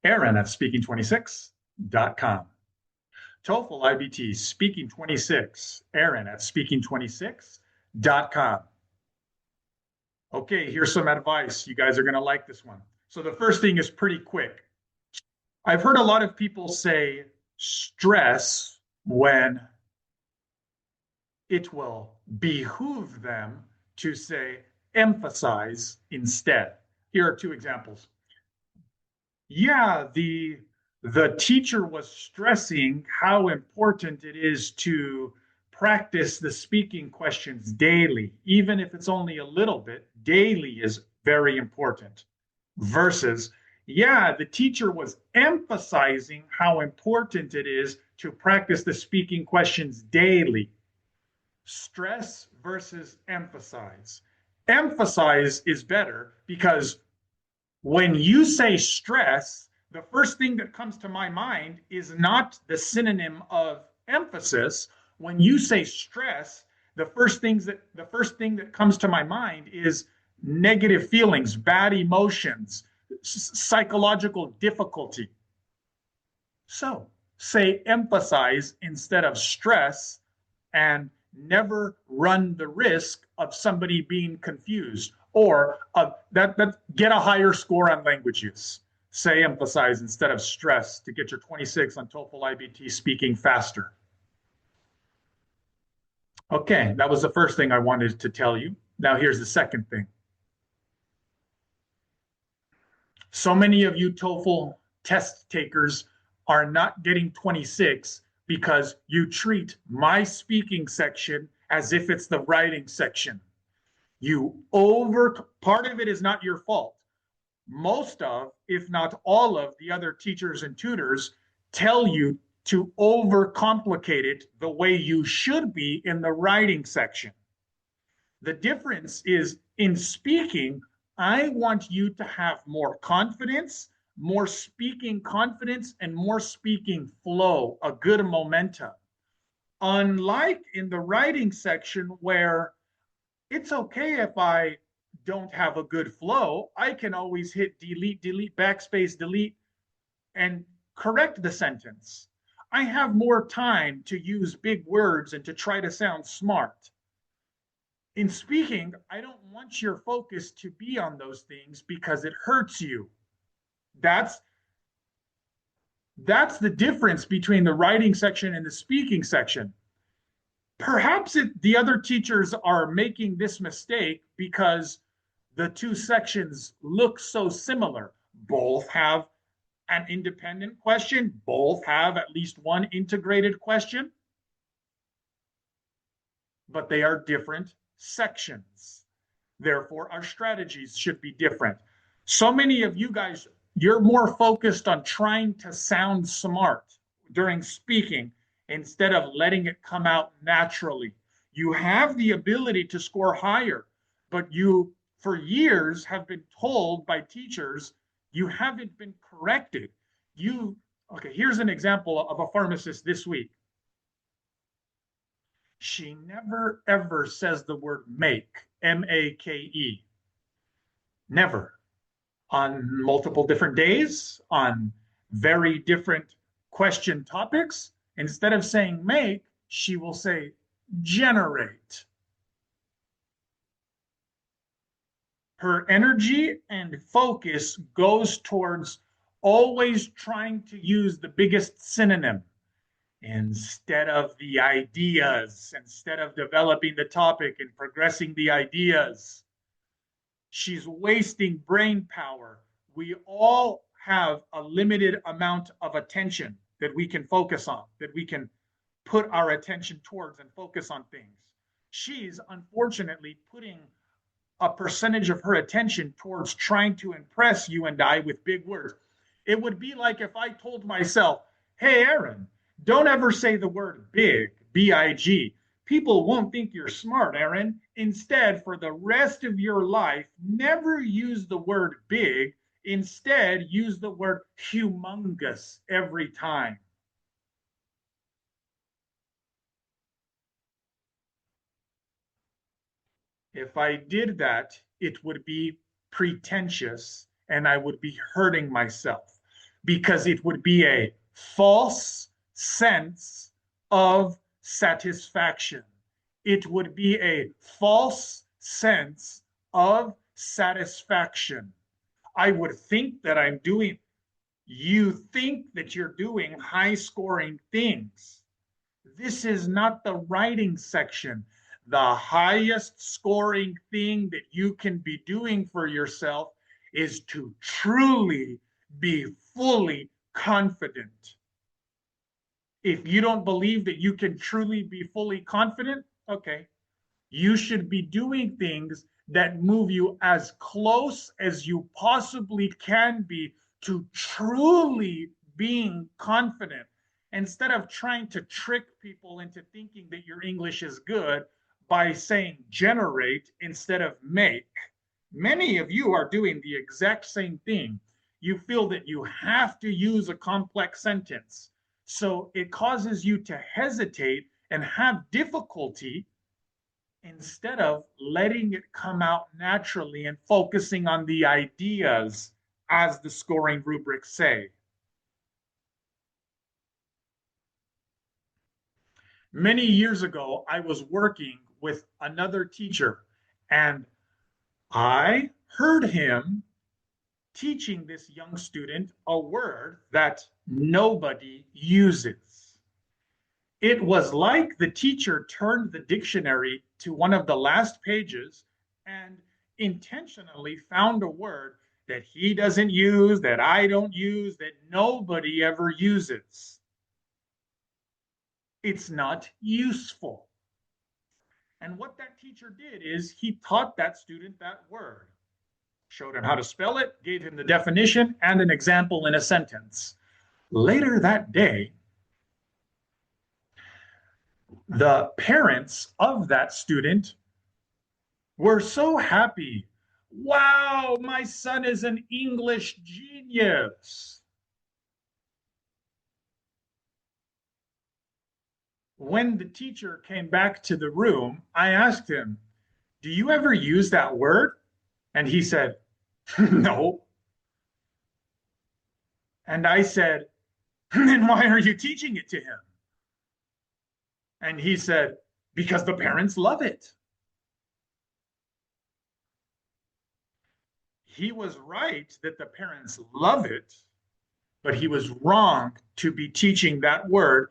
Aaron at speaking26.com. TOEFL IBT Speaking 26, Aaron at speaking26.com. Okay, here's some advice. You guys are going to like this one. So the first thing is pretty quick. I've heard a lot of people say stress when it will behoove them to say emphasize instead. Here are two examples. Yeah, the teacher was stressing how important it is to practice the speaking questions daily, even if it's only a little bit. Daily is very important. Versus, yeah, the teacher was emphasizing how important it is to practice the speaking questions daily. Stress versus emphasize. Emphasize is better because when you say stress, the first thing that comes to my mind is not the synonym of emphasis. When you say stress, the first thing that comes to my mind is negative feelings, bad emotions, psychological difficulty. So say emphasize instead of stress and never run the risk of somebody being confused or that get a higher score on language use. Say emphasize instead of stress to get your 26 on TOEFL IBT speaking faster. Okay, that was the first thing I wanted to tell you. Now here's the second thing. So many of you TOEFL test takers are not getting 26 because you treat my speaking section as if it's the writing section. Part of it is not your fault. Most of, if not all of, the other teachers and tutors tell you to overcomplicate it the way you should be in the writing section. The difference is in speaking, I want you to have more confidence, more speaking confidence, and more speaking flow, a good momentum. Unlike in the writing section where it's okay if I don't have a good flow, I can always hit delete, delete, backspace, delete, and correct the sentence. I have more time to use big words and to try to sound smart. In speaking, I don't want your focus to be on those things because it hurts you. That's the difference between the writing section and the speaking section. Perhaps the other teachers are making this mistake because the two sections look so similar. Both have an independent question, both have at least one integrated question, but they are different sections. Therefore, our strategies should be different. So many of you guys, you're more focused on trying to sound smart during speaking instead of letting it come out naturally. You have the ability to score higher, but you, for years, have been told by teachers you haven't been corrected. Okay, here's an example of a pharmacist this week. She never ever says the word make, M-A-K-E. Never. On multiple different days, on very different question topics, instead of saying make, she will say generate. Her energy and focus goes towards always trying to use the biggest synonym instead of the ideas, instead of developing the topic and progressing the ideas. She's wasting brain power. We all have a limited amount of attention that we can focus on, that we can put our attention towards and focus on things. She's unfortunately putting a percentage of her attention towards trying to impress you and I with big words. It would be like if I told myself, hey, Aaron, don't ever say the word big, B-I-G. People won't think you're smart, Aaron. Instead, for the rest of your life, never use the word big. Instead, use the word humongous every time. If I did that, it would be pretentious and I would be hurting myself. because it would be a false sense of satisfaction. It would be a false sense of satisfaction. I would think that I'm doing, you think that you're doing high scoring things. This is not the writing section. The highest scoring thing that you can be doing for yourself is to truly be fully confident. If you don't believe that you can truly be fully confident, okay, you should be doing things that move you as close as you possibly can be to truly being confident, instead of trying to trick people into thinking that your English is good by saying generate instead of make. Many of you are doing the exact same thing. You feel that you have to use a complex sentence. So it causes you to hesitate and have difficulty instead of letting it come out naturally and focusing on the ideas as the scoring rubrics say. Many years ago, I was working with another teacher, and I heard him teaching this young student a word that nobody uses. It was like the teacher turned the dictionary to one of the last pages and intentionally found a word that he doesn't use, that I don't use, that nobody ever uses. It's not useful. And what that teacher did is he taught that student that word, showed him how to spell it, gave him the definition and an example in a sentence. Later that day, the parents of that student were so happy. Wow, my son is an English genius. When the teacher came back to the room, I asked him, do you ever use that word? And he said, no. And I said, then why are you teaching it to him? And he said, because the parents love it. He was right that the parents love it, but he was wrong to be teaching that word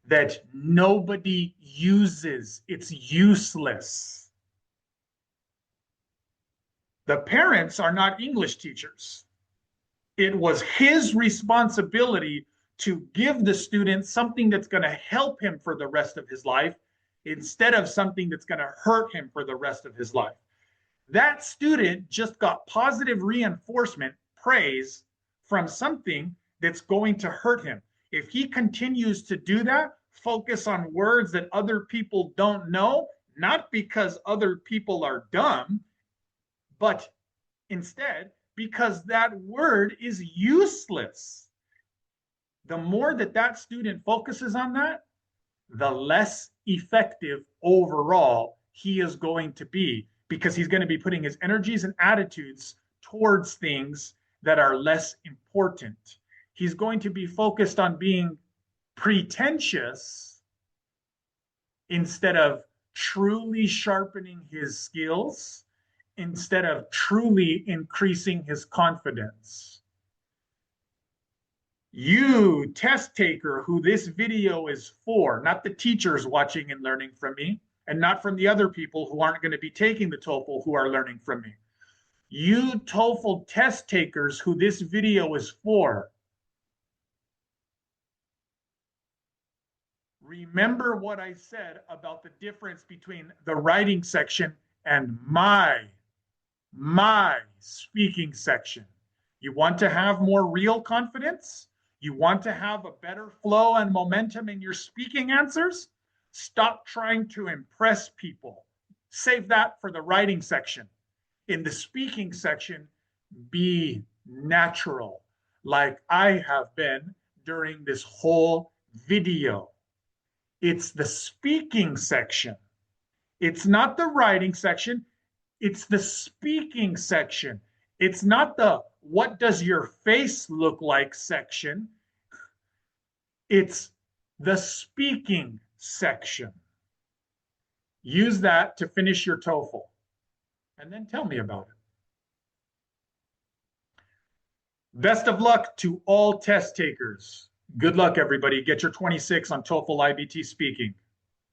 that nobody uses. It's useless. The parents are not English teachers. It was his responsibility to give the student something that's going to help him for the rest of his life instead of something that's going to hurt him for the rest of his life. That student just got positive reinforcement, praise from something that's going to hurt him. If he continues to do that, focus on words that other people don't know, not because other people are dumb, but instead because that word is useless. The more that that student focuses on that, the less effective overall he is going to be, because he's going to be putting his energies and attitudes towards things that are less important. He's going to be focused on being pretentious instead of truly sharpening his skills, instead of truly increasing his confidence. You, test taker, who this video is for, not the teachers watching and learning from me, and not from the other people who aren't going to be taking the TOEFL who are learning from me. You TOEFL test takers who this video is for, remember what I said about the difference between the writing section and my speaking section. You want to have more real confidence? You want to have a better flow and momentum in your speaking answers? Stop trying to impress people. Save that for the writing section. In the speaking section, be natural, like I have been during this whole video. It's the speaking section. It's not the writing section. It's the speaking section. It's not the what does your face look like section. It's the speaking section. Use that to finish your TOEFL and then tell me about it. Best of luck to all test takers. Good luck, everybody. Get your 26 on TOEFL IBT speaking.